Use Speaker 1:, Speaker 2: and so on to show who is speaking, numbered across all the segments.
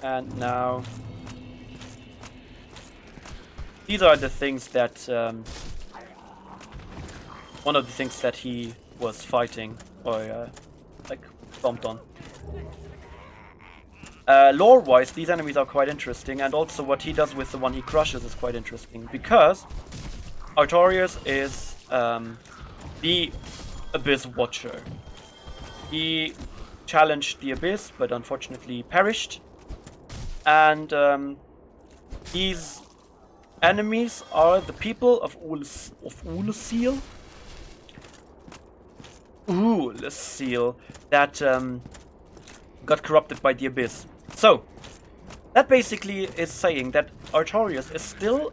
Speaker 1: And now these are the things that one of the things that he was fighting or like stomped on. Lore-wise, these enemies are quite interesting, and also what he does with the one he crushes is quite interesting, because Artorias is the Abyss Watcher. He challenged the Abyss, but unfortunately perished. And these enemies are the people of Ulusil. Ulusil, that got corrupted by the Abyss. So, that basically is saying that Artorias is still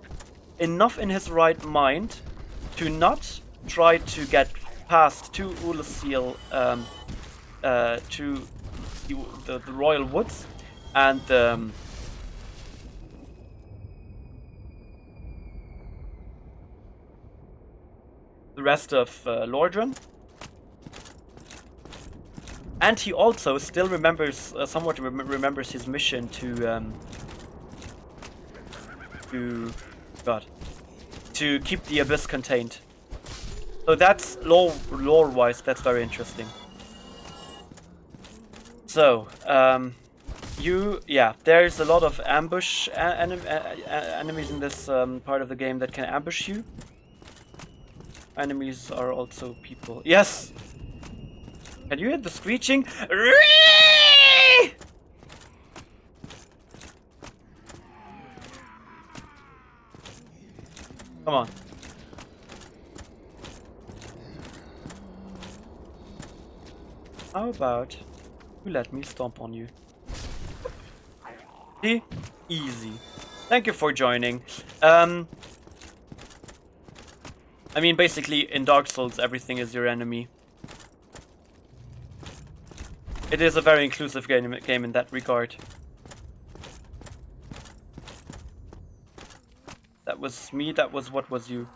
Speaker 1: enough in his right mind to not try to get past to Ulusil, to the Royal Woods, and the rest of Lordran. And he also still remembers, somewhat remembers his mission to keep the Abyss contained. So that's lore-wise, that's very interesting. So, there's a lot of ambush enemies in this part of the game that can ambush you. Enemies are also people. Yes! Can you hear the screeching? Come on. How about you let me stomp on you? See? Easy. Thank you for joining. I mean, basically, in Dark Souls, everything is your enemy. It is a very inclusive game in that regard. That was me, that was what was you.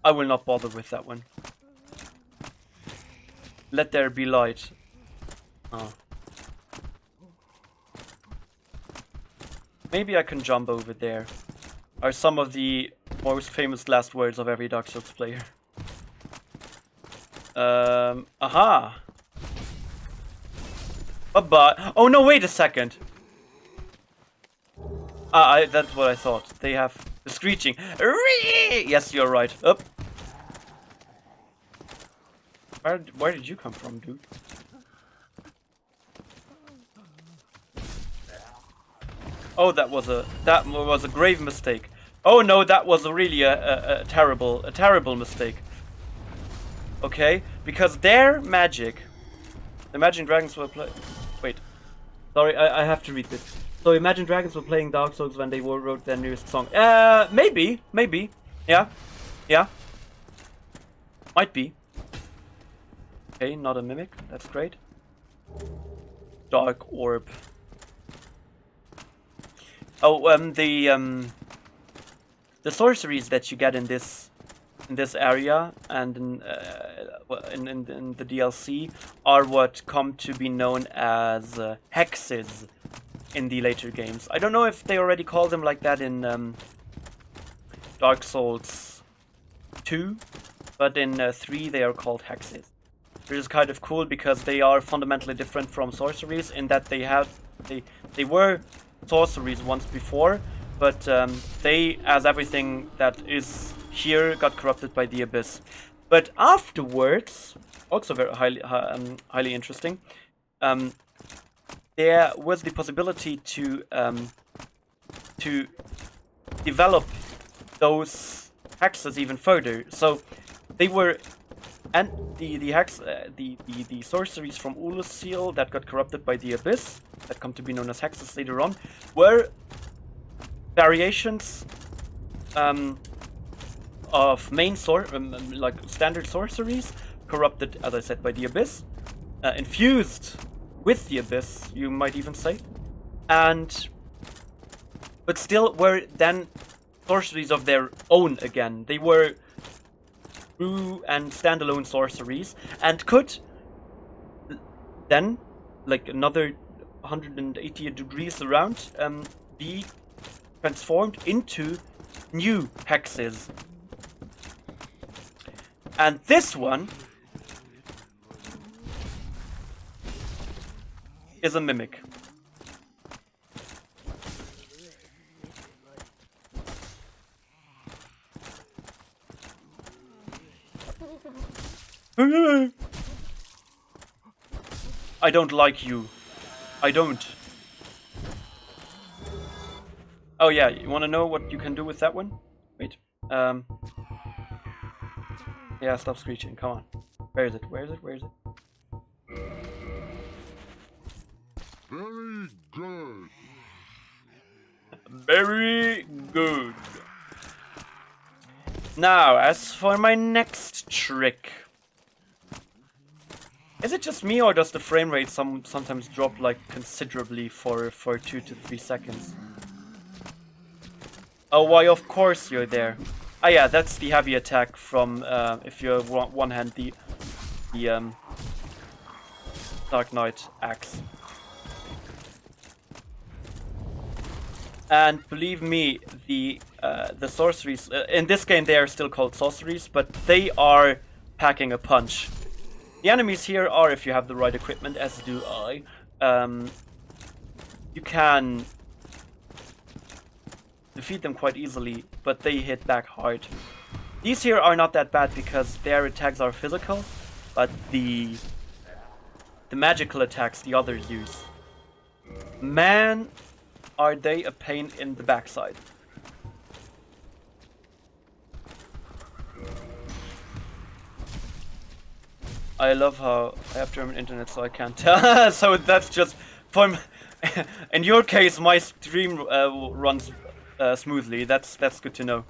Speaker 1: I will not bother with that one. Let there be light. Oh. Maybe I can jump over there. Are some of the most famous last words of every Dark Souls player. Aha! Bye-bye. Oh no, wait a second! That's what I thought. They have the screeching. Yes, you're right. Up. Where did you come from, dude? Oh, that was a grave mistake. Oh no, that was really a terrible mistake. Okay, because their magic, Imagine Dragons were playing. Wait, sorry, I have to read this. So Imagine Dragons were playing Dark Souls when they wrote their newest song. Maybe, yeah, might be. Okay, not a mimic. That's great. Dark Orb. Oh, the sorceries that you get in this area and in the DLC are what come to be known as hexes in the later games. I don't know if they already call them like that in Dark Souls 2, but in 3 they are called hexes. Which is kind of cool because they are fundamentally different from sorceries in that they were sorceries once before, but they, as everything that is here, got corrupted by the Abyss. But afterwards, also very highly interesting, there was the possibility to develop those hexes even further. So they were, and the sorceries from Ulusil that got corrupted by the Abyss, that come to be known as hexes later on, were variations of main like standard sorceries, corrupted, as I said, by the Abyss, infused with the Abyss, you might even say, but still were then sorceries of their own again. They were true and standalone sorceries, and could then like another 180 degrees around, be transformed into new hexes. And this one is a mimic. I don't like you. I don't. Oh yeah, you wanna know what you can do with that one? Wait. Yeah, stop screeching, come on. Where is it? Where is it? Where is it?
Speaker 2: Very good.
Speaker 1: Very good. Now, as for my next trick. Is it just me, or does the frame rate sometimes drop like considerably for 2 to 3 seconds? Oh, why of course you're there. Ah yeah, that's the heavy attack from if you one hand the Dark Knight axe. And believe me, the sorceries in this game, they are still called sorceries, but they are packing a punch. The enemies here are, if you have the right equipment, as do I, you can defeat them quite easily, but they hit back hard. These here are not that bad because their attacks are physical, but the magical attacks the others use. Man, are they a pain in the backside. I love how I have German internet, so I can't tell. So that's just for in your case, my stream runs smoothly. That's good to know.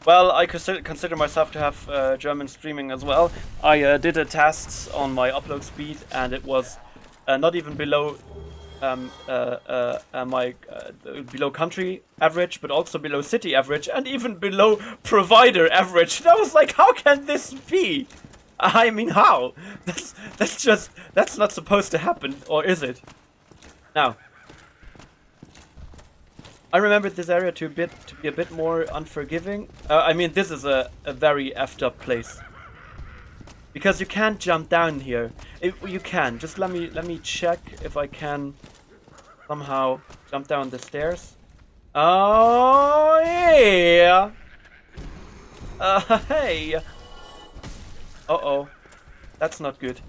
Speaker 1: Well, I consider myself to have German streaming as well. I did a test on my upload speed, and it was not even below my below country average, but also below city average, and even below provider average. And I was like, how can this be? I mean, how? That's not supposed to happen, or is it? Now, I remembered this area to be a bit more unforgiving. I mean, this is a very effed up place because you can't jump down here. You can. Just let me check if I can somehow jump down the stairs. Oh yeah. Hey. Uh-oh. That's not good.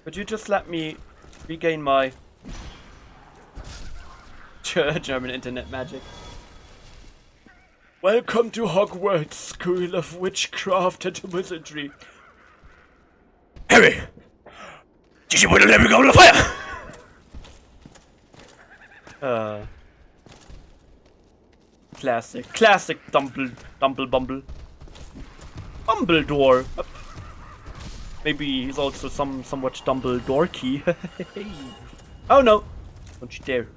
Speaker 1: Could you just let me regain my German internet magic? Welcome to Hogwarts, School of Witchcraft and Wizardry. Harry! Did you put a lemon on the fire? Classic Dumbledore. Maybe he's also somewhat Dumbledore-key. Oh no! Don't you dare.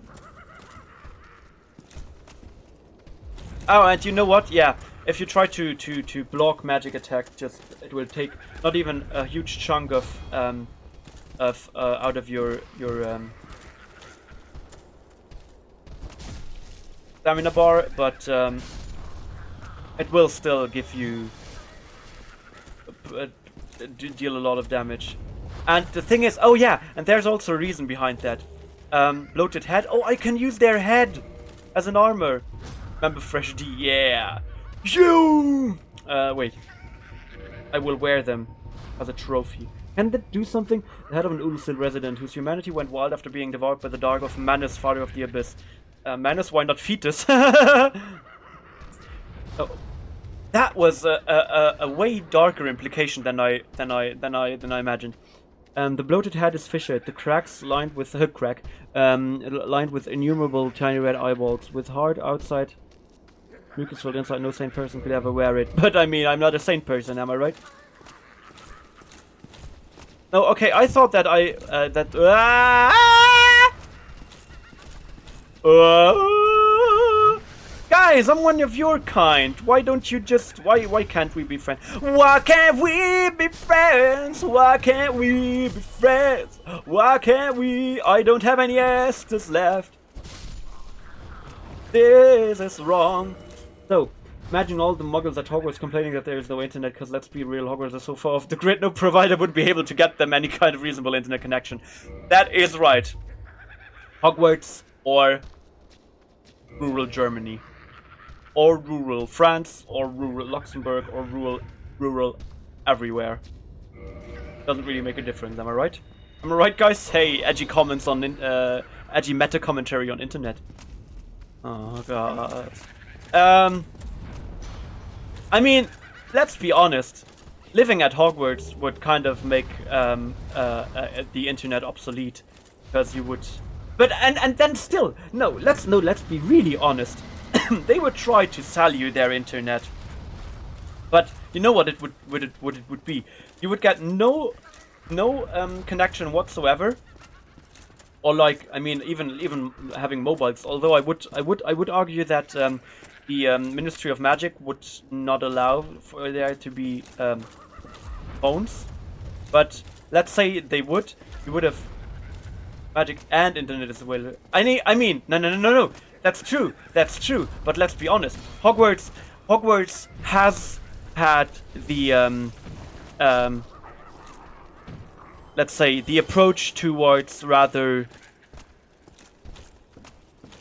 Speaker 1: Oh, and you know what? Yeah, if you try to block magic attack, it will take not even a huge chunk of out of your stamina bar, but it will still give you deal a lot of damage. And the thing is, oh yeah, and there's also a reason behind that. Bloated head. Oh, I can use their head as an armor. Remember Fresh D? Yeah. You. Wait. I will wear them as a trophy. Can that do something? The head of an Ulsil resident whose humanity went wild after being devoured by the dark of Manus, father of the abyss. Manus, why not fetus? Oh. That was a way darker implication than I imagined. The bloated head is fissured, the cracks lined with lined with innumerable tiny red eyeballs, with hard outside, mucus filled inside. No sane person could ever wear it. But I mean, I'm not a sane person, am I right? No, okay. I thought that Guys, I'm one of your kind. Why don't you just... Why can't we be friends? Why can't we be friends? Why can't we be friends? Why can't we? I don't have any Estes left. This is wrong. So, imagine all the muggles at Hogwarts complaining that there is no internet, because let's be real, Hogwarts is so far off the grid, no provider would be able to get them any kind of reasonable internet connection. That is right. Hogwarts or rural Germany. Or rural France, or rural Luxembourg, or rural everywhere. Doesn't really make a difference, am I right? Am I right, guys? Hey, edgy comments on, edgy meta commentary on internet. Oh god. I mean, let's be honest. Living at Hogwarts would kind of make the internet obsolete, because you would. But and then still, let's be really honest. They would try to sell you their internet, but you know what it would be. You would get no connection whatsoever, or like, I mean, even having mobiles. Although I would argue that the Ministry of Magic would not allow for there to be phones. But let's say they would. You would have magic and internet as well. I mean, no. That's true. But let's be honest. Hogwarts has had the let's say the approach towards rather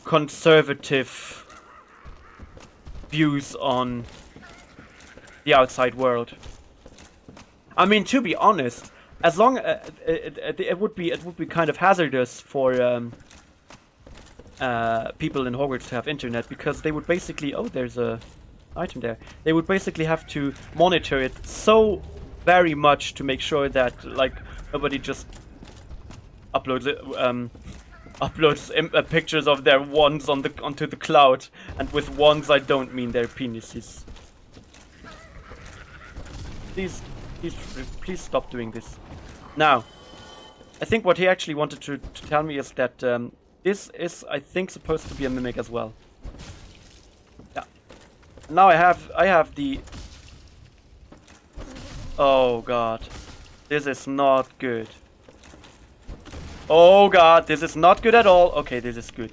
Speaker 1: conservative views on the outside world. I mean, to be honest, as long it would be kind of hazardous for people in Hogwarts to have internet, because they would basically, oh, there's a item there. They would basically have to monitor it so very much to make sure that like nobody just uploads pictures of their wands onto the cloud. And with wands, I don't mean their penises. Please stop doing this. Now, I think what he actually wanted to tell me is that this is, I think, supposed to be a mimic as well. Yeah. Now I have the... Oh god. This is not good. Oh god, this is not good at all. Okay, this is good.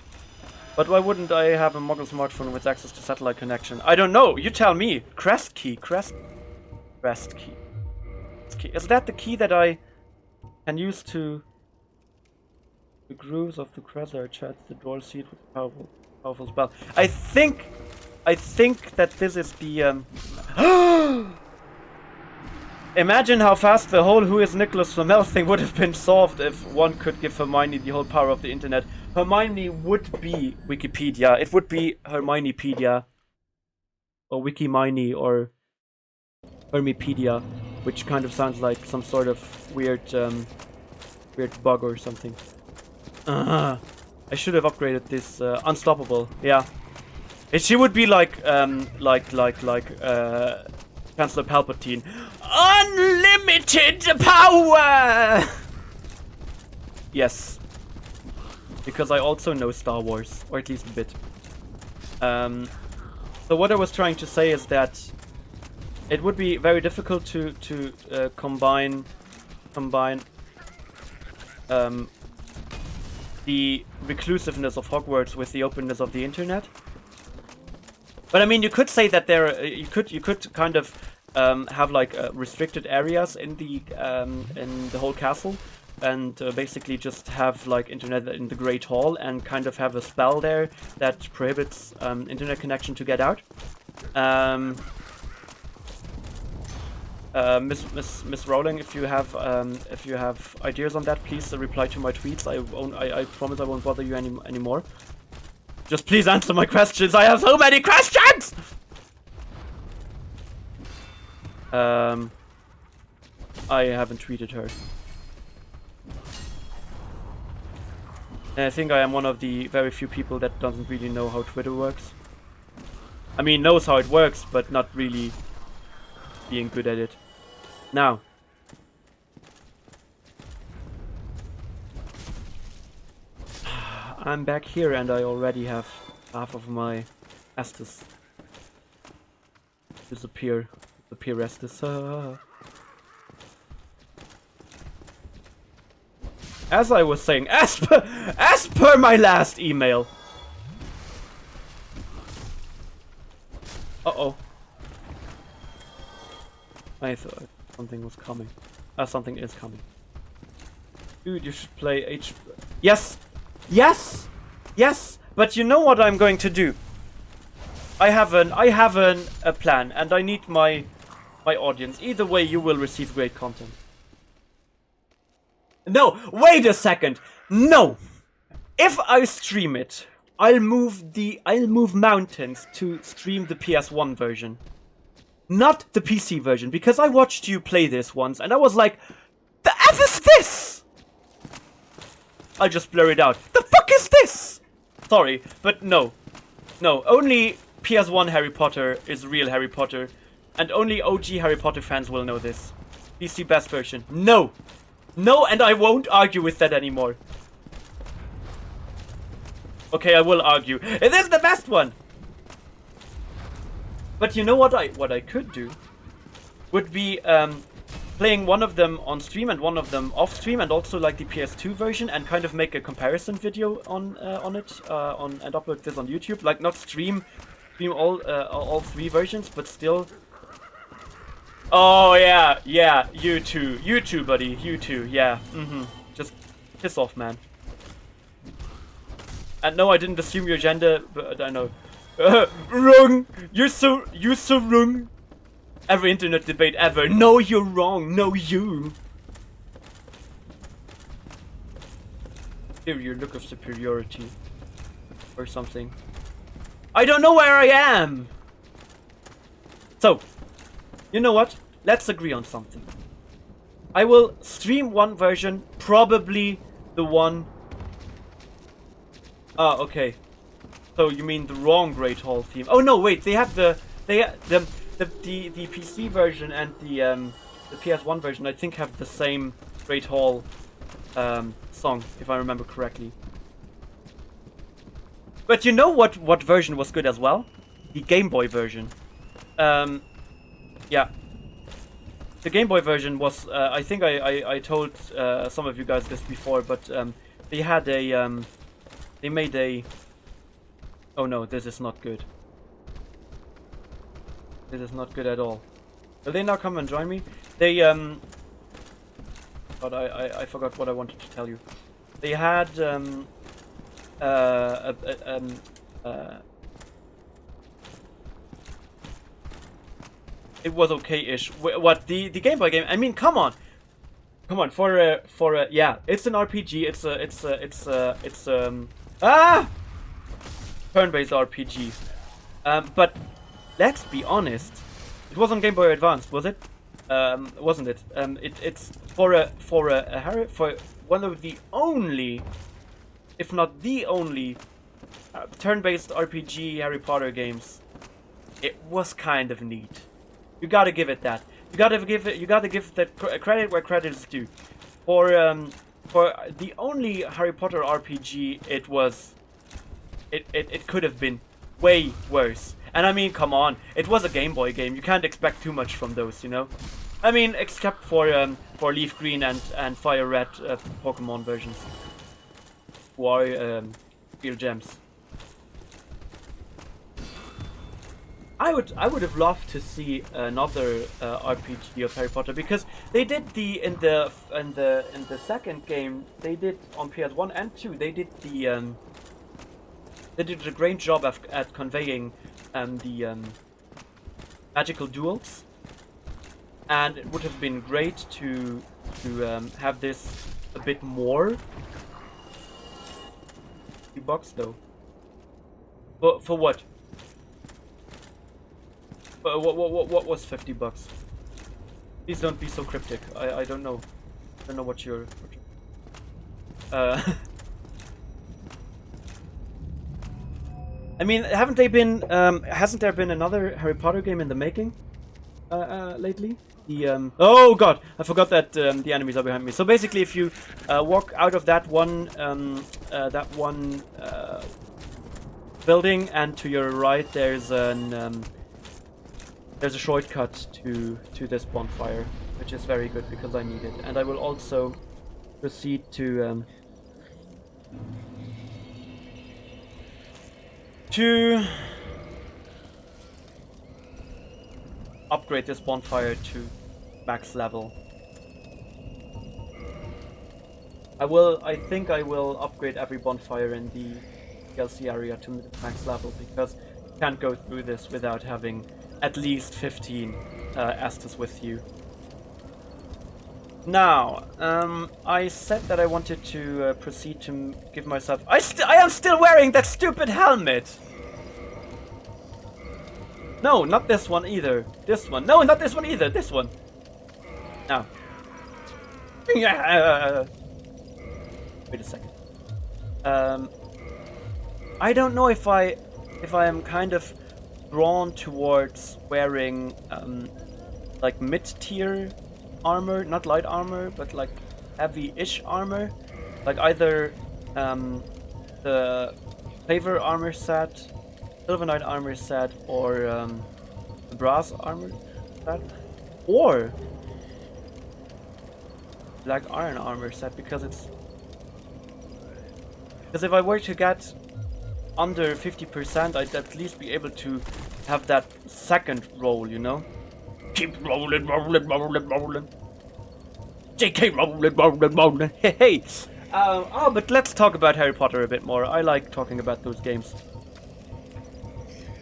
Speaker 1: But why wouldn't I have a Muggle smartphone with access to satellite connection? I don't know. You tell me. Crest key. Crest key. Is that the key that I can use to... The grooves of the Cressar chats the door seat with a powerful spell. I think that this is the Imagine how fast the whole Who is Nicholas Flamel thing would have been solved if one could give Hermione the whole power of the internet. Hermione would be Wikipedia. It would be Hermionepedia. Or Wikimini or Hermipedia, which kind of sounds like some sort of weird bug or something. I should have upgraded this Unstoppable. Yeah, she would be like Chancellor Palpatine. Unlimited power. Yes, because I also know Star Wars, or at least a bit. So what I was trying to say is that it would be very difficult to combine the reclusiveness of Hogwarts with the openness of the internet. But I mean, you could say that you could kind of have like restricted areas in the whole castle, and basically just have like internet in the Great Hall, and kind of have a spell there that prohibits internet connection to get out. Miss Rowling, if you have ideas on that, please reply to my tweets. I promise I won't bother you anymore. Just please answer my questions. I have so many questions. I haven't tweeted her. And I think I am one of the very few people that doesn't really know how Twitter works. I mean, knows how it works, but not really being good at it. Now, I'm back here and I already have half of my Estes. Disappear. Disappear Estes. As I was saying, as per my last email. Uh-oh. I thought something was coming. Something is coming. Dude, you should play H... Yes! Yes! Yes! But you know what I'm going to do? I have a plan, and I need my audience. Either way, you will receive great content. No! Wait a second! No! If I stream it, I'll move mountains to stream the PS1 version. Not the PC version, because I watched you play this once, and I was like, the F is this? I'll just blur it out. The fuck is this? Sorry, but no. No, only PS1 Harry Potter is real Harry Potter, and only OG Harry Potter fans will know this. PC best version. No! No, and I won't argue with that anymore. Okay, I will argue. It is the best one! But you know what I could do? Would be playing one of them on stream and one of them off stream, and also like the PS2 version, and kind of make a comparison video on it and upload this on YouTube. Like not stream all three versions, but still. Oh yeah, you too, buddy, you too, yeah. Just piss off, man. And no, I didn't assume your gender, but I know. Wrong! You're so wrong! Every internet debate ever. No, you're wrong. No, you. Here, your look of superiority. Or something. I don't know where I am! So, you know what? Let's agree on something. I will stream one version, probably the one... Ah, okay. So you mean the wrong Great Hall theme? Oh no, wait, they have the PC version and the PS1 version. I think have the same Great Hall song, if I remember correctly. But you know what version was good as well? The Game Boy version. Yeah. The Game Boy version was. I think I told some of you guys this before, but they had a. They made a. Oh no, this is not good. This is not good at all. Will they now come and join me? They but I forgot what I wanted to tell you. They had it was okay-ish. What the Game Boy game? I mean, come on, for a yeah, it's an RPG. It's turn-based RPG. But let's be honest, it was on Game Boy Advance, was it? Wasn't it? It's for one of the only, if not the only, turn-based RPG Harry Potter games. It was kind of neat. You gotta give it that. You gotta give that credit where credit is due. For the only Harry Potter RPG, it was. It could have been way worse. And I mean, come on, it was a Game Boy game. You can't expect too much from those, you know. I mean, except for Leaf Green and Fire Red Pokemon versions, who are real gems. I would have loved to see another RPG of Harry Potter, because they did in the second game, they did on PS1 and 2, they did a great job at conveying the magical duels, and it would have been great to have this a bit more. $50 though. For what? What was $50? Please don't be so cryptic. I don't know. I don't know what you're. I mean, hasn't there been another Harry Potter game in the making lately? Oh god, I forgot that the enemies are behind me. So basically, if you walk out of that one building, and to your right there's a shortcut to this bonfire, which is very good because I need it. And I will also proceed to upgrade this bonfire to max level. I think I will upgrade every bonfire in the DLC area to max level, because you can't go through this without having at least 15 Estus with you. Now, I said that I wanted to proceed to give myself... I am still wearing that stupid helmet! No, not this one either. This one. No, not this one either. This one. Now. Wait a second. I don't know if I am kind of drawn towards wearing like mid-tier armor, not light armor, but like heavy-ish armor, like either the Favor armor set, Silver Knight armor set, or the Brass armor set, or Black Iron armor set, because if I were to get under 50%, I'd at least be able to have that second roll, you know? Keep rolling, rolling, rolling, rolling. JK rolling, rolling, rolling. Hey! But let's talk about Harry Potter a bit more. I like talking about those games.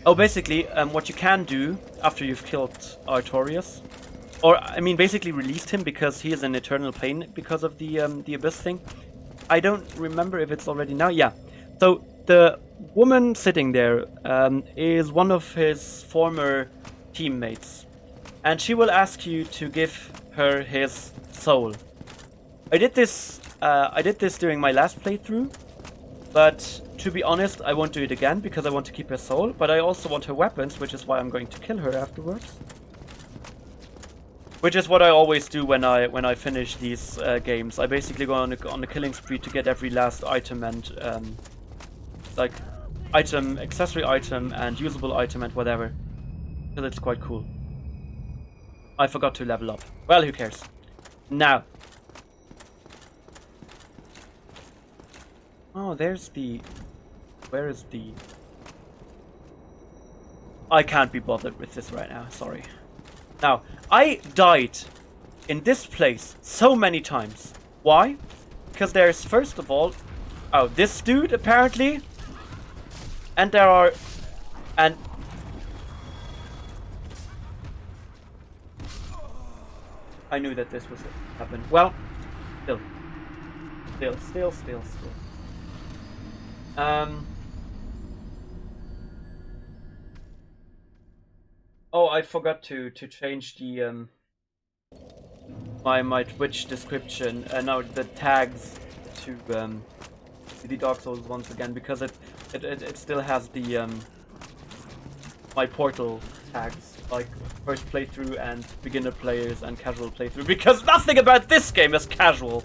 Speaker 1: Oh, basically, what you can do after you've killed Artorias, or, I mean, basically released him, because he is in eternal pain because of the Abyss thing. I don't remember if it's already now. Yeah. So, the woman sitting there is one of his former teammates, and she will ask you to give her his soul. I did this during my last playthrough, but to be honest, I won't do it again because I want to keep her soul, but I also want her weapons, which is why I'm going to kill her afterwards. Which is what I always do when I finish these games. I basically go on a killing spree to get every last item and like item, accessory item, and usable item and whatever, because it's quite cool. I forgot to level up. Well, who cares? Now. Oh, there's the... Where is the... I can't be bothered with this right now, sorry. Now, I died in this place so many times. Why? Because there's, first of all... Oh, this dude, apparently. And there are... And... I knew that this was happen. Well, still. Oh, I forgot to change the my Twitch description. Now the tags to the Dark Souls once again, because it still has the my portal tags, like first playthrough and beginner players and casual playthrough, because nothing about this game is casual.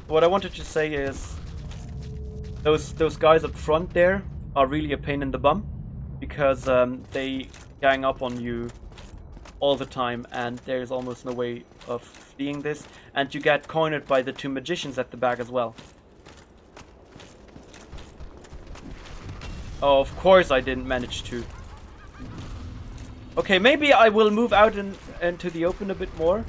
Speaker 1: What I wanted to say is those guys up front there are really a pain in the bum, because they gang up on you all the time, and there's almost no way of fleeing this, and you get cornered by the two magicians at the back as well. Oh, of course I didn't manage to. Okay, maybe I will move out into the open a bit more.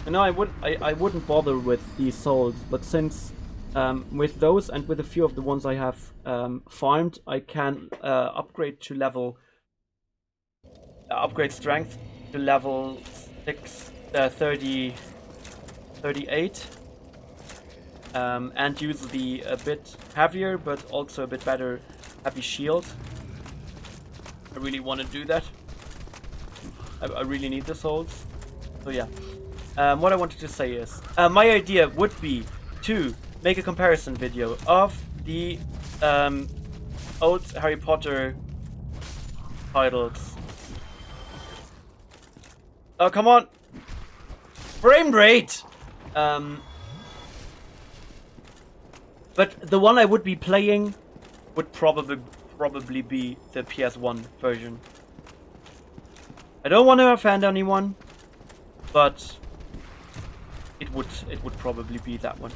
Speaker 1: No, I wouldn't bother with these souls, but since with those and with a few of the ones I have farmed, I can upgrade to level upgrade strength to level 38, and use the a bit heavier but also a bit better heavy shield. I really want to do that. I really need the souls. So yeah. What I wanted to say is, my idea would be to make a comparison video of the old Harry Potter titles. Oh, come on! Frame rate! But the one I would be playing would probably be the PS1 version. I don't want to offend anyone, but it would probably be that one.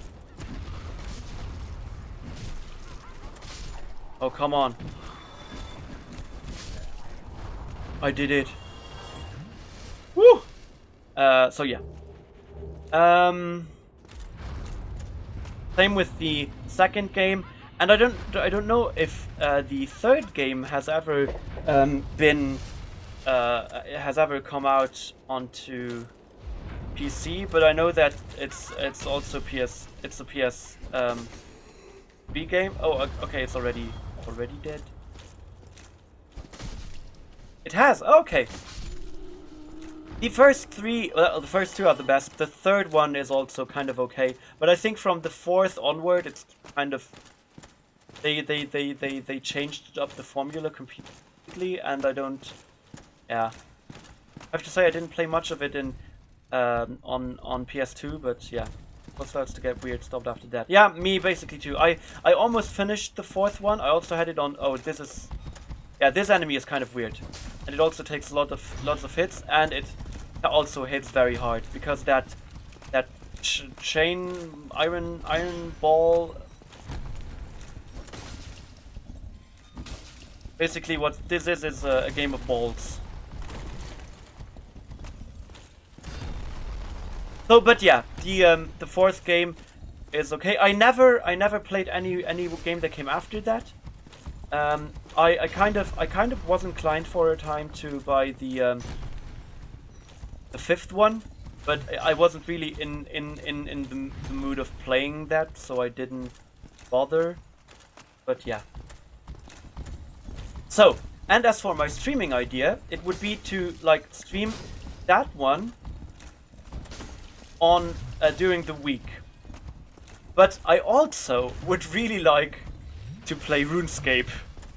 Speaker 1: Oh, come on. I did it. Woo! So yeah. Same with the second game, and I don't know if the third game has ever come out onto PC, but I know that it's also it's a PS B game. Oh, okay, it's already dead. It has. Okay. The first three, well, the first two are the best. The third one is also kind of okay, but I think from the fourth onward, it's kind of they changed up the formula completely, and I don't. Yeah, I have to say I didn't play much of it in on PS2, but yeah, it starts to get weird. Stopped after that. Yeah, me basically too. I almost finished the fourth one. I also had it on. Oh, this is. Yeah, this enemy is kind of weird, and it also takes lots of hits, and it also hits very hard because that chain iron ball. Basically, what this is a game of balls. So, but yeah, the fourth game is okay. I never played any game that came after that. I kind of was inclined for a time to buy the fifth one, but I wasn't really in the mood of playing that, so I didn't bother. But yeah. So, and as for my streaming idea, it would be to like stream that one on during the week. But I also would really like to play RuneScape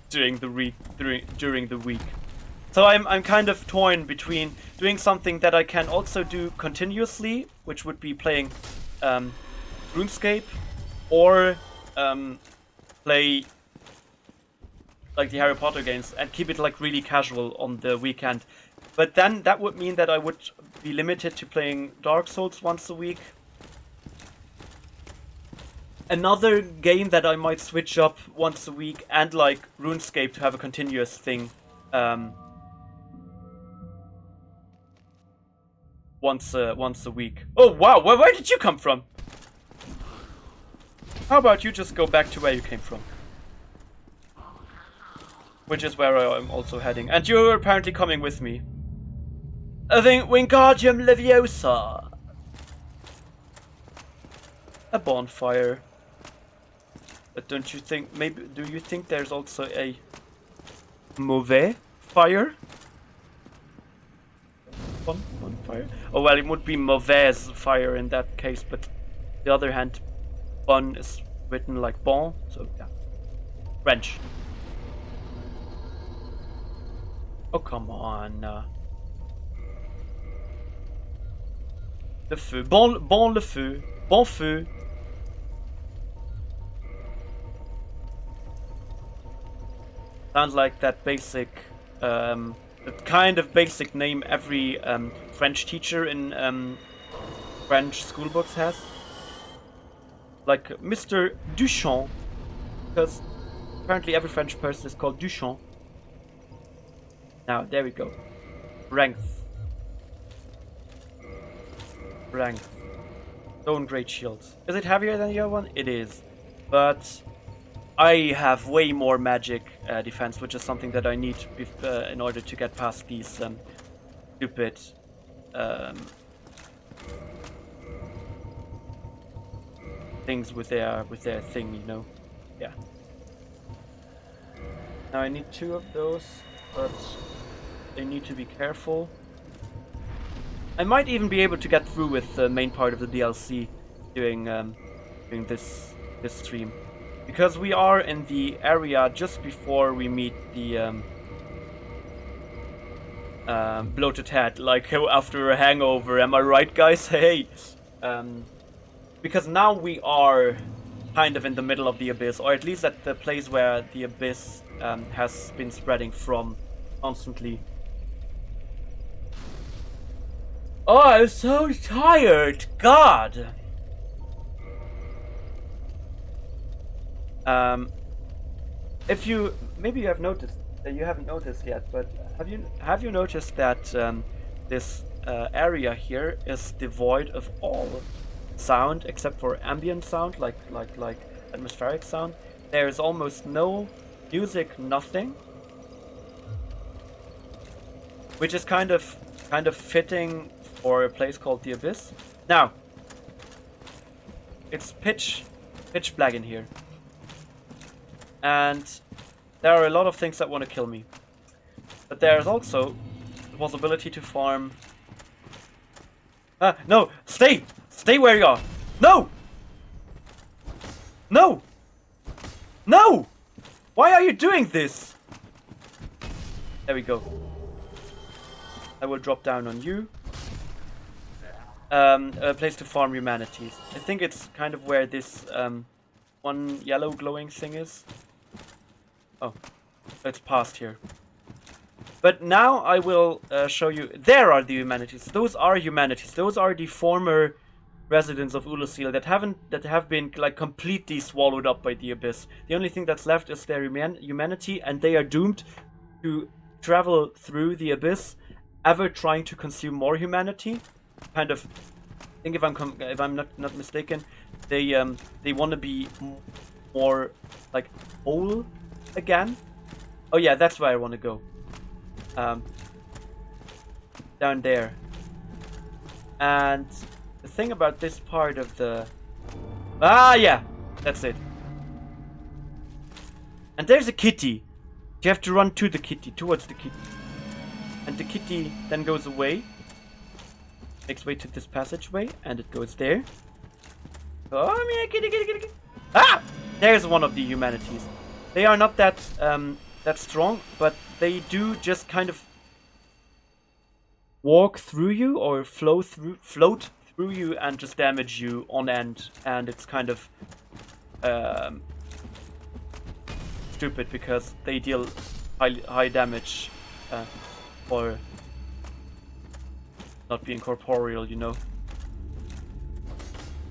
Speaker 1: during the week. So I'm kind of torn between doing something that I can also do continuously, which would be playing RuneScape, or play like the Harry Potter games and keep it like really casual on the weekend. But then that would mean that I would be limited to playing Dark Souls once a week. Another game that I might switch up once a week, and like RuneScape to have a continuous thing once a week. Oh wow, where did you come from? How about you just go back to where you came from? Which is where I'm also heading. And you're apparently coming with me. I think Wingardium Leviosa. A bonfire. But don't you think, do you think there's also a mauvais fire? Bonfire? Oh well, it would be mauvaise fire in that case, but on the other hand, bon is written like bon, so yeah. French. Oh come on. Le feu. Bon le feu. Bon feu. Sounds like that basic, that kind of basic name every French teacher in French school books has. Like Mr. Duchamp, because apparently every French person is called Duchamp. Now, there we go. Strength. Strength. Stone Great Shield. Is it heavier than the other one? It is. But I have way more magic defense, which is something that I need in order to get past these stupid things with their thing, you know. Yeah. Now I need 2 of those, but they need to be careful. I might even be able to get through with the main part of the DLC doing this stream, because we are in the area just before we meet the bloated head, like after a hangover. Am I right, guys? Hey, because now we are kind of in the middle of the abyss, or at least at the place where the abyss has been spreading from constantly. Oh, I'm so tired. God. If you maybe you have noticed, you haven't noticed yet, but have you noticed that this area here is devoid of all sound except for ambient sound, like atmospheric sound? There is almost no music, nothing, which is kind of fitting for a place called the Abyss. Now, it's pitch black in here. And there are a lot of things that want to kill me. But there's also the possibility to farm... no! Stay! Stay where you are! No! No! No! Why are you doing this? There we go. I will drop down on you. A place to farm humanities. I think it's kind of where this one yellow glowing thing is. Oh, it's past here. But now I will show you. There are the humanities. Those are humanities. Those are the former residents of Ulusil that have been like completely swallowed up by the abyss. The only thing that's left is their humanity, and they are doomed to travel through the abyss, ever trying to consume more humanity. Kind of. I think if I'm not mistaken, they want to be more like whole again. Oh yeah, that's where I want to go. Down there. And the thing about this part of the... Ah, yeah! That's it. And there's a kitty. You have to run to the kitty, towards the kitty. And the kitty then goes away. Makes way to this passageway, and it goes there. Oh, yeah, kitty, kitty, kitty, kitty. Ah! There's one of the humanities. They are not that strong, but they do just kind of walk through you or float through you and just damage you on end, and it's kind of stupid because they deal high damage for not being corporeal, you know.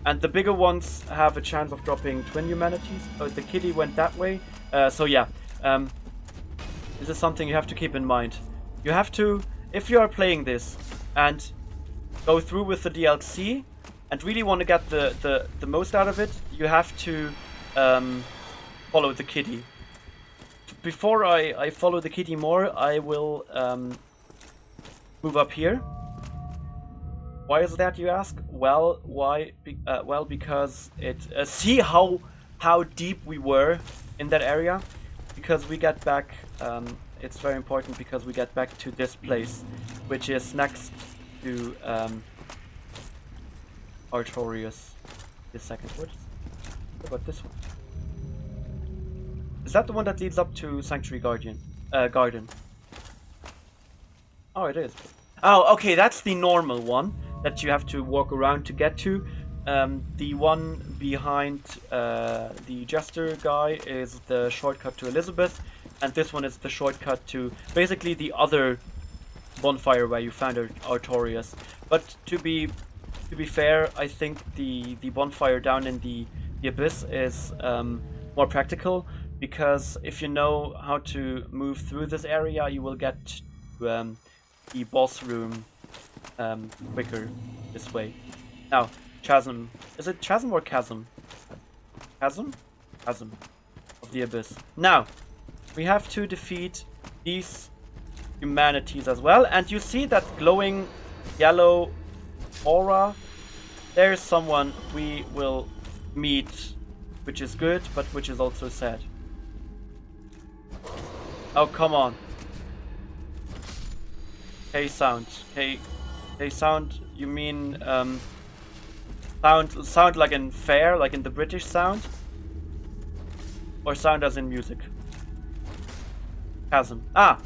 Speaker 1: And the bigger ones have a chance of dropping twin humanities. Oh, the kitty went that way. So yeah, this is something you have to keep in mind. You have to, if you are playing this and go through with the DLC and really want to get the most out of it, you have to follow the kitty. Before I follow the kitty more, I will move up here. Why is that, you ask? Well, why? Well, because it... see how deep we were in that area? Because we get back... it's very important because we get back to this place, which is next to Artorius. The second. What about this one? Is that the one that leads up to Sanctuary Garden? Oh, it is. Oh, okay, that's the normal one that you have to walk around to get to. The one behind the Jester guy is the shortcut to Elizabeth, and this one is the shortcut to basically the other bonfire where you found Artorius. But to be fair, I think the bonfire down in the abyss is more practical, because if you know how to move through this area, you will get to the boss room quicker this way. Now, chasm. Is it chasm or chasm? Chasm? Chasm of the abyss. Now, we have to defeat these humanities as well. And you see that glowing yellow aura? There's someone we will meet, which is good, but which is also sad. Oh, come on. Hey, sound. Hey, sound. You mean sound like in fair, like in the British sound, or sound as in music? Chasm. Ah,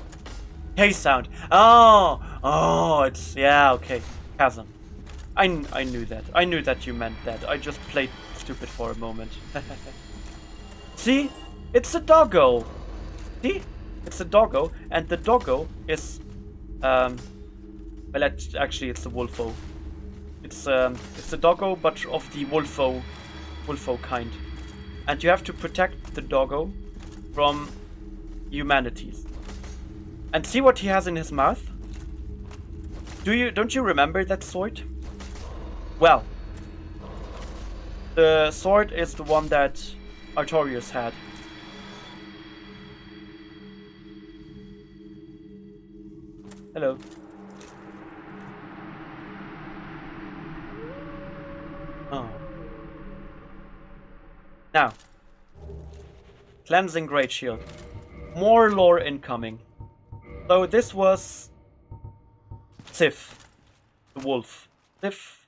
Speaker 1: K sound. Oh, it's, yeah, okay. Chasm. I knew that. I knew that you meant that. I just played stupid for a moment. See? It's a doggo. See? It's a doggo, and the doggo is, well, actually, it's the wolfo. It's the doggo, but of the wolfo kind. And you have to protect the doggo from humanities. And see what he has in his mouth? Don't you remember that sword? Well, the sword is the one that Artorius had. Hello. Oh. Now, cleansing great shield. More lore incoming. So this was Sif, the wolf. Sif,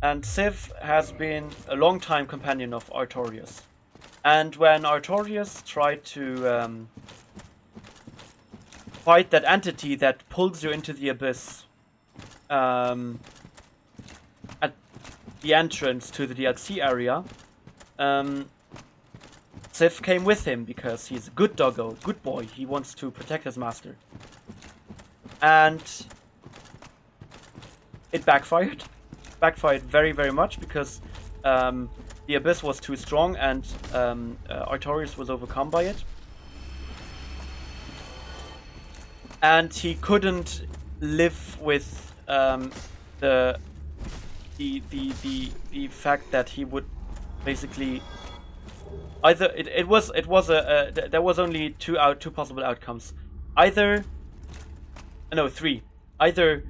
Speaker 1: and Sif has been a long-time companion of Artorius. And when Artorius tried to fight that entity that pulls you into the abyss at the entrance to the DLC area, Sif came with him because he's a good doggo, good boy. He wants to protect his master. And it backfired. Backfired very, very much because the abyss was too strong and Artorius was overcome by it. And he couldn't live with the fact that he would basically either there was only two possible outcomes. Three. Either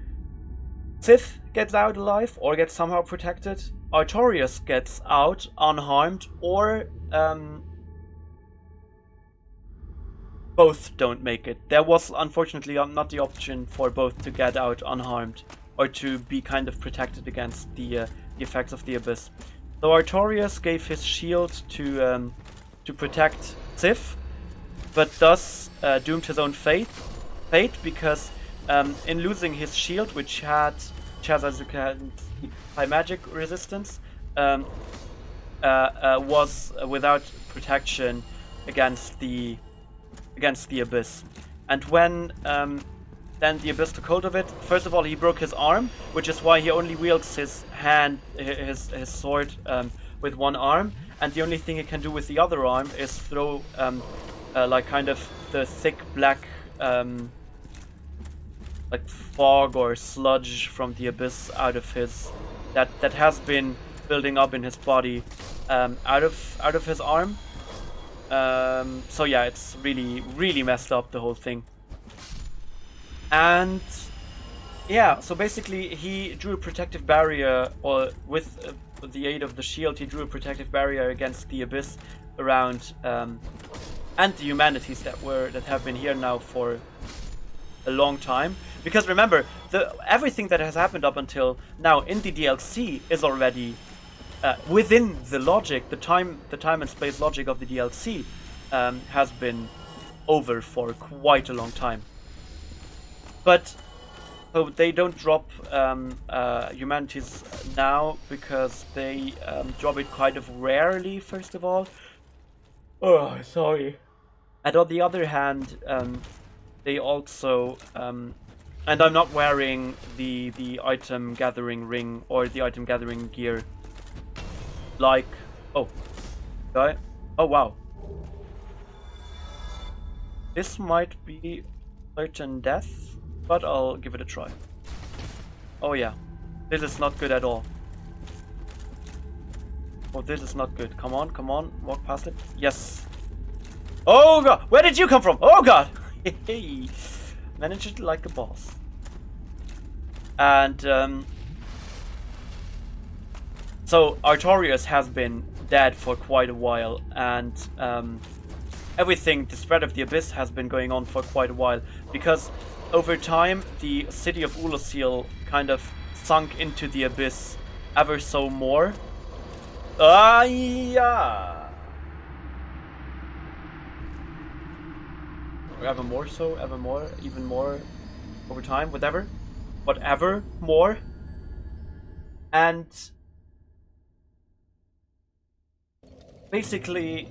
Speaker 1: Sif gets out alive or gets somehow protected, Artorius gets out unharmed, or both don't make it. There was unfortunately not the option for both to get out unharmed or to be kind of protected against the effects of the abyss. So Artorius gave his shield to protect Sif, but thus doomed his own fate because in losing his shield, which has, as you can see, high magic resistance, was without protection against the abyss. And when then the abyss took hold of it, first of all he broke his arm, which is why he only wields his sword with one arm, and the only thing he can do with the other arm is throw like kind of the thick black like fog or sludge from the abyss out of his that has been building up in his body out of his arm. So yeah, it's really messed up, the whole thing. And yeah, so basically he drew a protective barrier, or with the aid of the shield he drew a protective barrier against the abyss around and the humanities that have been here now for a long time. Because remember, everything that has happened up until now in the DLC is already within the logic, the time and space logic of the DLC has been over for quite a long time. But so they don't drop humanities now because they drop it kind of rarely, first of all. Oh, sorry. And on the other hand, they also and I'm not wearing the item gathering ring or the item gathering gear. Like, oh wow, this might be certain death, but I'll give it a try. Oh yeah, this is not good at all. Oh, this is not good. Come on, walk past it. Yes. Oh god, where did you come from? Oh god. Manage it like a boss. And so Artorius has been dead for quite a while, and everything, the spread of the abyss, has been going on for quite a while, because over time the city of Ulasil kind of sunk into the abyss ever so more. Yeah. Or ever more so, ever more, even more over time, whatever more. And basically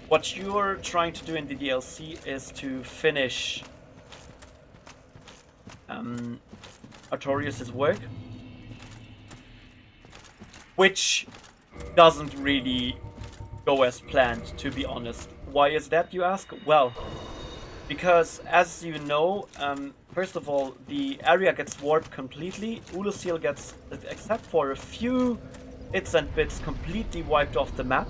Speaker 1: what you're trying to do in the DLC is to finish Artorias' work, which doesn't really go as planned, to be honest. Why is that, you ask? Well, because as you know, first of all, the area gets warped completely. Ulusil gets, except for a few bits and bits, completely wiped off the map.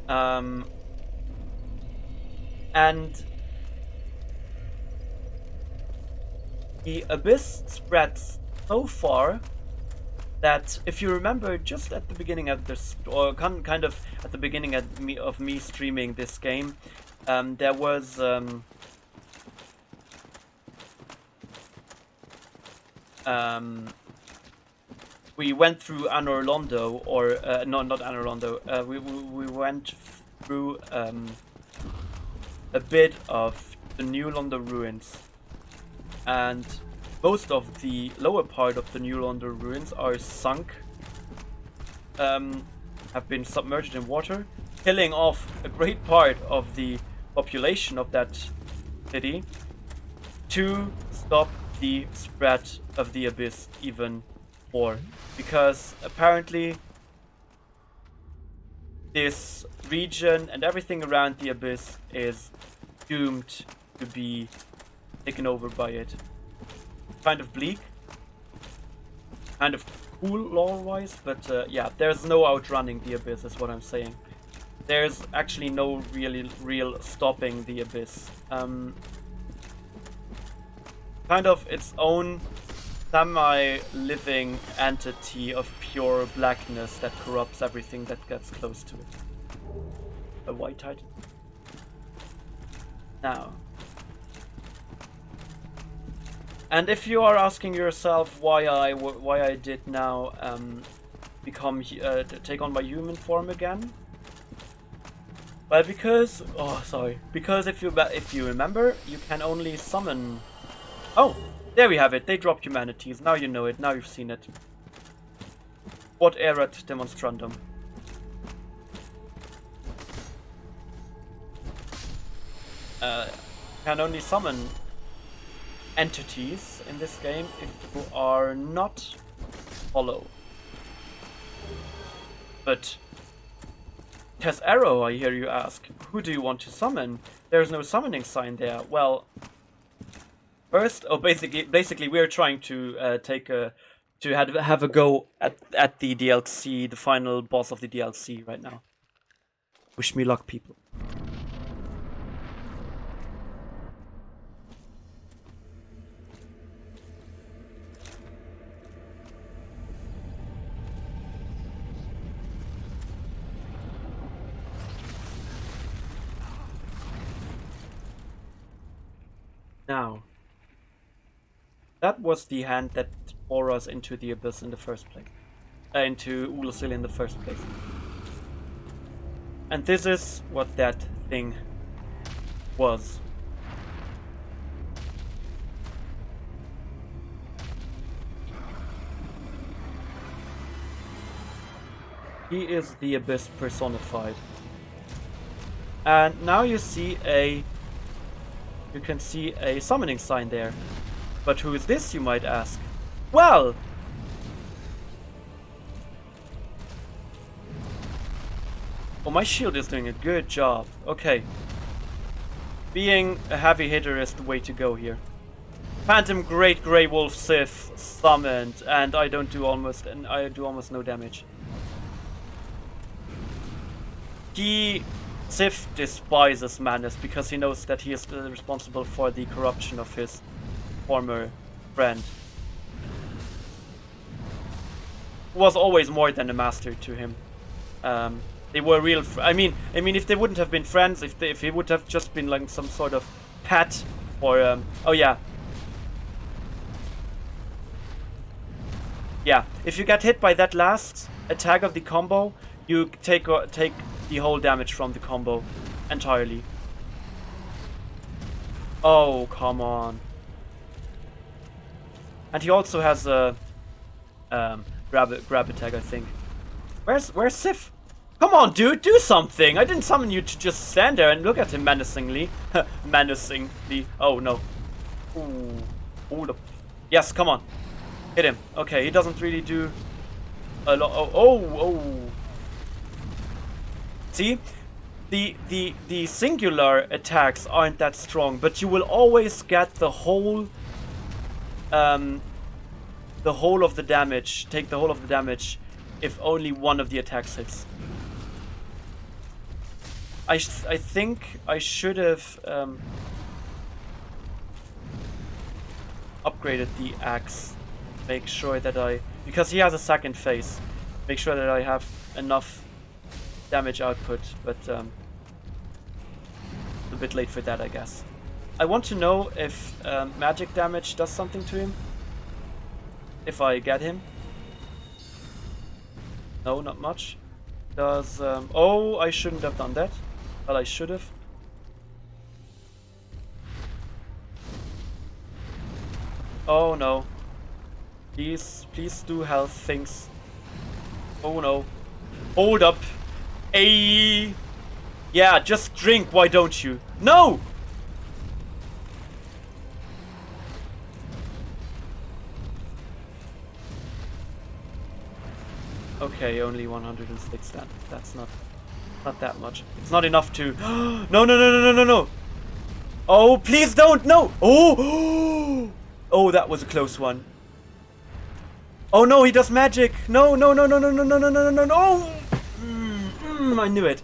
Speaker 1: And the abyss spreads so far that, if you remember, just at the beginning of this, or kind of at the beginning of me streaming this game, there was we went through Anor Londo, or no, not Anor Londo. We went through a bit of the New Londo ruins, and most of the lower part of the New Londo ruins are sunk, have been submerged in water, killing off a great part of the population of that city to stop the spread of the abyss even more. Because apparently this region and everything around the abyss is doomed to be taken over by it. Kind of bleak, kind of cool lore-wise, but yeah, there's no outrunning the abyss, is what I'm saying. There's actually no real stopping the abyss. Kind of its own semi-living entity of pure blackness that corrupts everything that gets close to it. A white titan. Now, and if you are asking yourself why I did now take on my human form again, well, because if you remember, you can only summon. Oh, there we have it. They dropped humanities. Now you know it. Now you've seen it. What erat demonstrandum. Can only summon entities in this game if you are not hollow. But TessArrow, I hear you ask, who do you want to summon? There's no summoning sign there. Well, first, basically, we're trying to have a go at the DLC, the final boss of the DLC right now. Wish me luck, people. Now, that was the hand that bore us into the abyss in the first place. Into Ulusil in the first place. And this is what that thing was. He is the abyss personified. And now you can see a summoning sign there. But who is this, you might ask? Well, oh, my shield is doing a good job. Okay. Being a heavy hitter is the way to go here. Phantom Great Grey Wolf Sith summoned, and I do almost no damage. Sif despises Manus because he knows that he is responsible for the corruption of his former friend. Who was always more than a master to him. They were real. I mean, if they wouldn't have been friends, if he would have just been like some sort of pet, or oh yeah, yeah. If you get hit by that last attack of the combo, you take the whole damage from the combo. entirely. Oh, come on. And he also has a grab attack, I think. Where's Sif? Come on, dude, do something! I didn't summon you to just stand there and look at him menacingly. Menacingly. Oh, no. Ooh. Hold up. Yes, come on. Hit him. Okay, he doesn't really do a lot. Oh. See? The singular attacks aren't that strong, but you will always get the whole of the damage. Take the whole of the damage if only one of the attacks hits. I think I should have upgraded the axe. Make sure that because he has a second phase. Make sure that I have enough damage output, but a bit late for that, I guess. I want to know if magic damage does something to him. If I get him. No, not much. Does oh, I shouldn't have done that. Well, I should have. Oh no. Please do health things. Oh no. Hold up. Hey. Yeah, just drink, why don't you? No! Okay, only 106 then. That's not that much. It's not enough to... No. Oh, please don't! No! Oh! Oh, that was a close one. Oh no, he does magic! No! I knew it.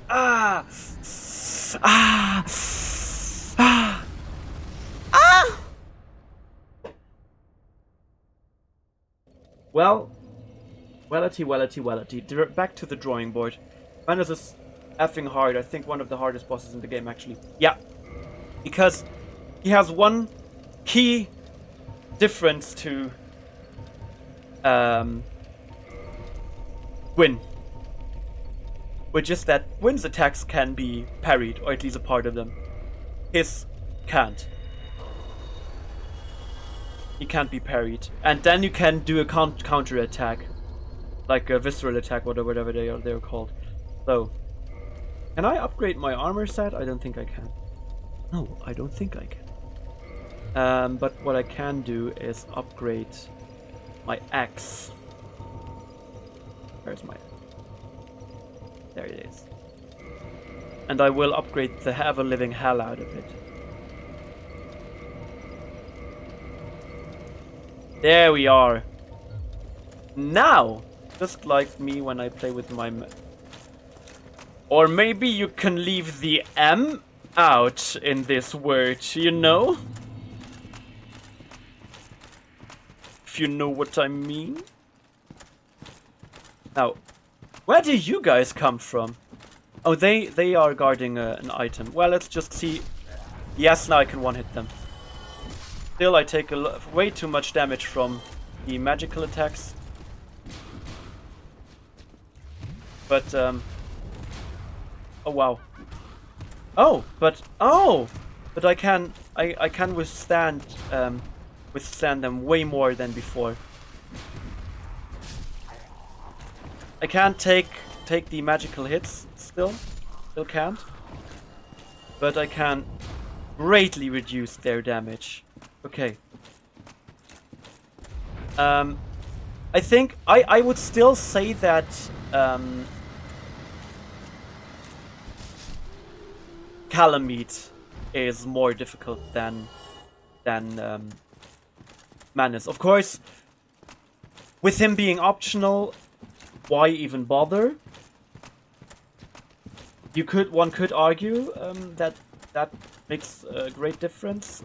Speaker 1: Well, wellity. Back to the drawing board. Manus is effing hard. I think one of the hardest bosses in the game, actually. Yeah. Because he has one key difference to Gwyn. Which is that Gwyn's attacks can be parried, or at least a part of them. His can't. He can't be parried. And then you can do a counter attack. Like a visceral attack, whatever they're called. So, can I upgrade my armor set? I don't think I can. No, I don't think I can. But what I can do is upgrade my axe. Where's my... There it is. And I will upgrade the ever-living hell out of it. There we are. Now, just like me when I play with my... Or maybe you can leave the M out in this word, you know? If you know what I mean. Now, where do you guys come from? Oh, they are guarding an item. Well, let's just see. Yes, now I can one-hit them. Still, I take way too much damage from the magical attacks. But, oh wow. But I can withstand them way more than before. I can't take the magical hits still can't. But I can greatly reduce their damage. Okay. I think I would still say that Calamite is more difficult than Manus. Of course, with him being optional, why even bother? One could argue that makes a great difference,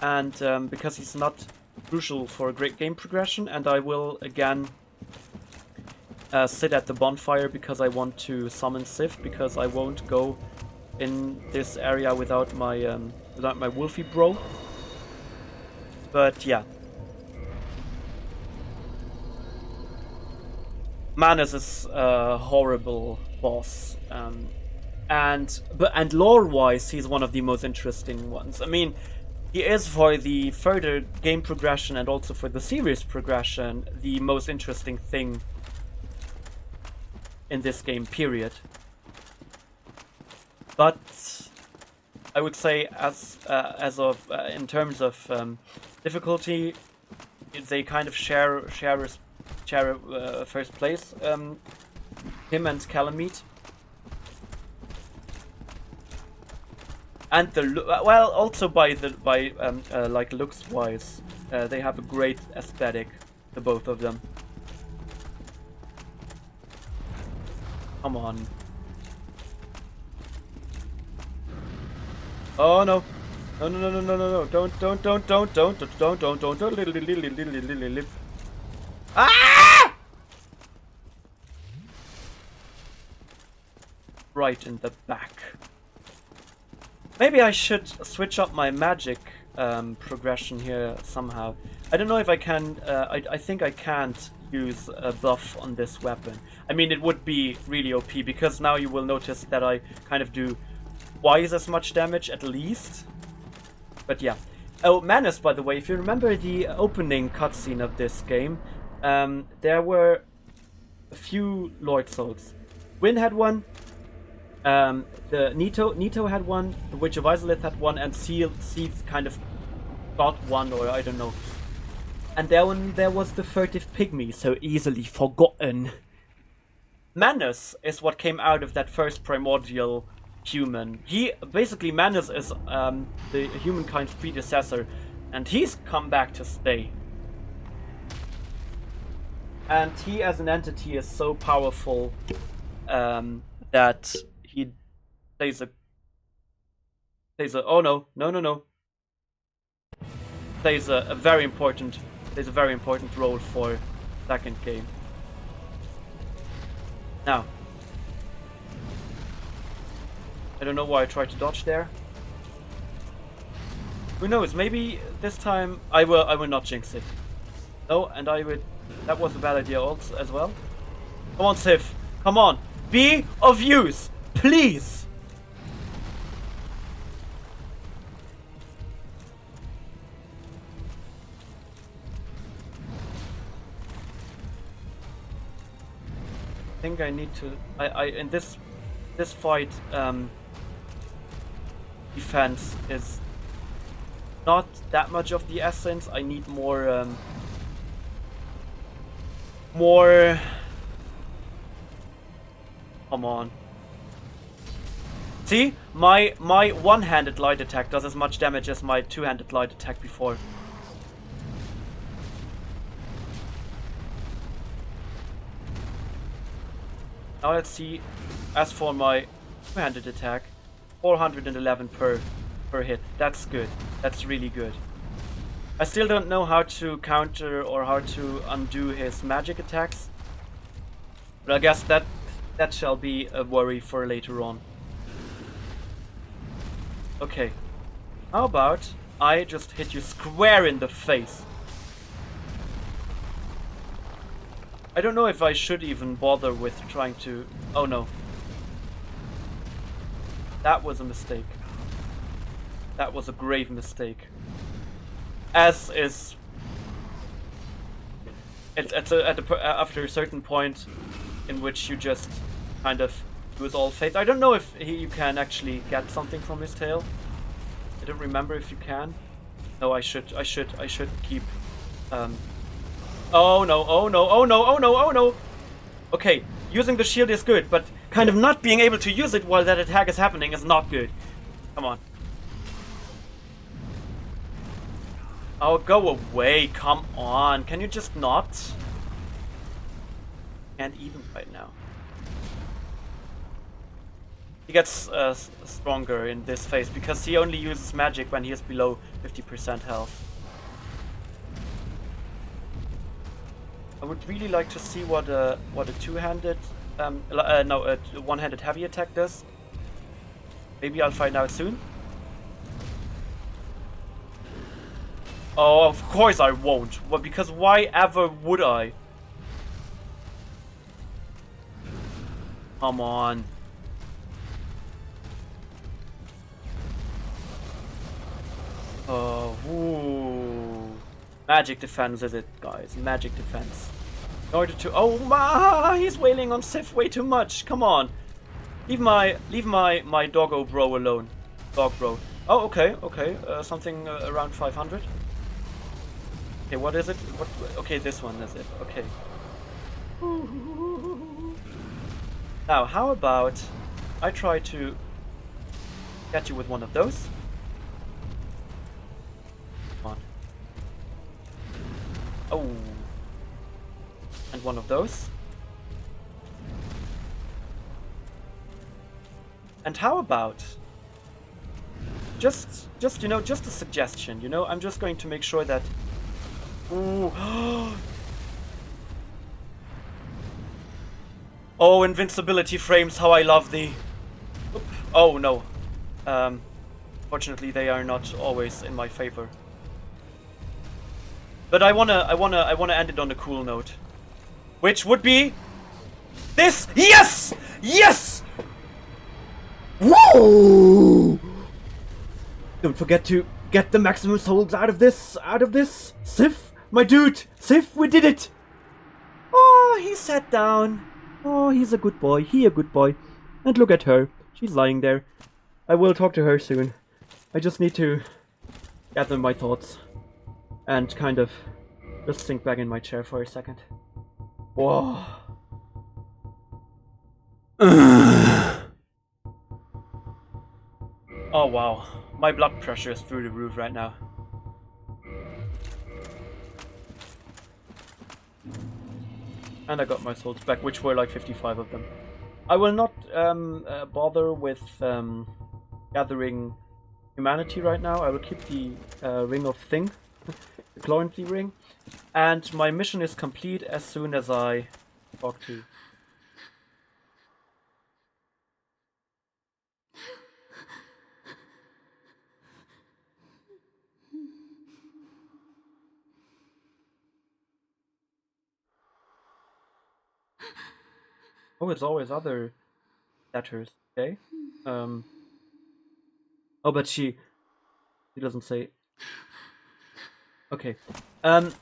Speaker 1: and because he's not crucial for a great game progression. And I will again sit at the bonfire because I want to summon Sif, because I won't go in this area without my Wolfie bro. But yeah. Manus is a horrible boss. and lore-wise, he's one of the most interesting ones. I mean, he is for the further game progression and also for the series progression the most interesting thing in this game, period. But I would say, as of in terms of difficulty, they kind of share first place. Him and Calamite. And well, also by like looks wise, they have a great aesthetic, the both of them. Come on. Oh no. No no no no no no don't. Ah! Right in the back. Maybe I should switch up my magic progression here somehow. I don't know if I can. I think I can't use a buff on this weapon. I mean, it would be really OP because now you will notice that I kind of do twice as much damage at least. But yeah. Oh, Manus, by the way, if you remember the opening cutscene of this game, there were a few Lord Souls. Wynn had one. The Nito had one, the Witch of Izalith had one, and Seal kind of got one, or I don't know. And then there was the furtive pygmy, so easily forgotten. Manus is what came out of that first primordial human. Manus is the humankind's predecessor, and he's come back to stay. And he as an entity is so powerful that he plays a oh no plays a very important role for second game. Now, I don't know why I tried to dodge there. Who knows? Maybe this time I will not jinx it. No, and I would. That was a bad idea also as well. Come on, Sif. Come on. Be of use, please. I think I need to. In this fight, defense is not that much of the essence. I need more. Come on. See? My one-handed light attack does as much damage as my two-handed light attack before. Now let's see. As for my two-handed attack, 411 per hit. That's good. That's really good. I still don't know how to counter or how to undo his magic attacks. But I guess that shall be a worry for later on. Okay. How about I just hit you square in the face? I don't know if I should even bother with trying to... Oh no. That was a mistake. That was a grave mistake. As is... After a certain point in which you just kind of lose all faith. I don't know if you can actually get something from his tail. I don't remember if you can. No, I should keep... Oh no, oh no, oh no, oh no, oh no! Okay, using the shield is good, but kind of not being able to use it while that attack is happening is not good. Come on. Oh, go away, come on. Can you just not? Can't even right now. He gets stronger in this phase because he only uses magic when he is below 50% health. I would really like to see what a two-handed, a one-handed heavy attack does. Maybe I'll find out soon. Oh, of course I won't. Well, because why ever would I? Come on. Magic defense is it, guys. Magic defense. In order to... Oh, he's wailing on Sif way too much. Come on. Leave my doggo bro alone. Dog bro. Oh, okay, okay. Something around 500. Okay, what is it? What? Okay, this one is it. Okay. Now, how about I try to get you with one of those? Come on. Oh. And one of those. And how about just you know, just a suggestion, you know, I'm just going to make sure that... Ooh. Oh, invincibility frames, how I love thee. Oop. Oh no. Fortunately they are not always in my favor. But I wanna end it on a cool note. Which would be this. Yes! Yes! Whoa! Don't forget to get the maximum souls out of this. Sif, my dude, Sif, we did it. Oh, he sat down. Oh, he's a good boy. He a good boy. And look at her. She's lying there. I will talk to her soon. I just need to gather my thoughts and kind of just sink back in my chair for a second. Whoa. Oh wow, my blood pressure is through the roof right now. And I got my souls back, which were like 55 of them. I will not bother with gathering humanity right now. I will keep the ring of thing, the Chloranthy ring. And my mission is complete as soon as I talk to... Oh, it's always other letters, okay? Oh, but she doesn't say... Okay.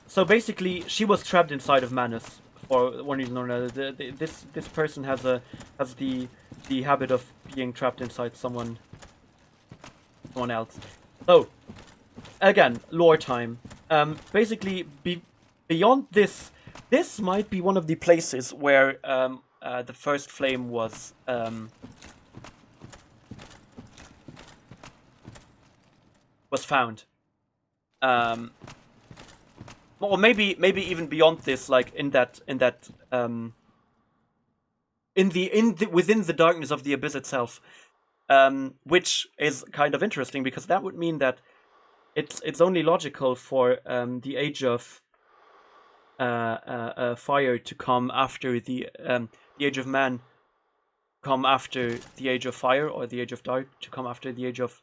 Speaker 1: So basically, she was trapped inside of Manus for one reason or another. This person has the habit of being trapped inside someone else. So again, lore time. Basically, beyond this might be one of the places where the first flame was found. Or maybe even beyond this, like within the darkness of the abyss itself, which is kind of interesting because that would mean that it's only logical for the age of fire to come after the age of man, come after the age of fire, or the age of dark to come after the age of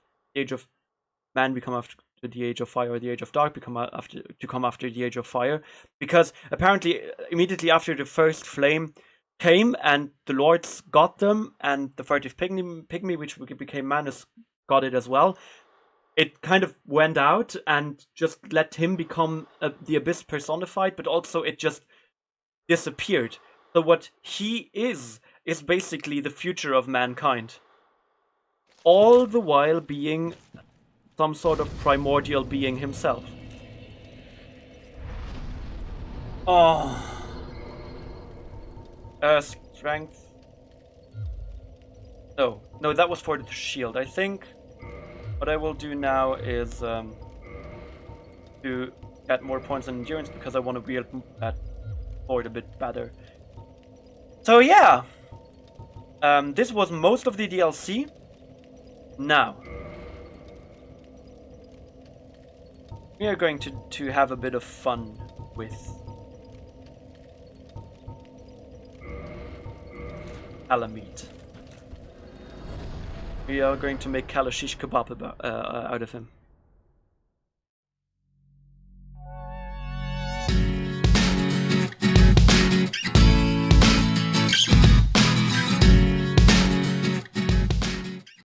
Speaker 1: man become after the age of fire, or the age of dark come after the age of fire, because apparently immediately after the first flame came and the lords got them, and the furtive pygmy which became Manus got it as well, it kind of went out and just let him become the abyss personified, but also it just disappeared. So what he is basically the future of mankind, all the while being some sort of primordial being himself. Oh. Strength. No, that was for the shield. I think what I will do now is to get more points in endurance because I want to wield that sword a bit better. So yeah, this was most of the DLC. Now we are going to have a bit of fun with Alamite. We are going to make Kalashish kebab out of him.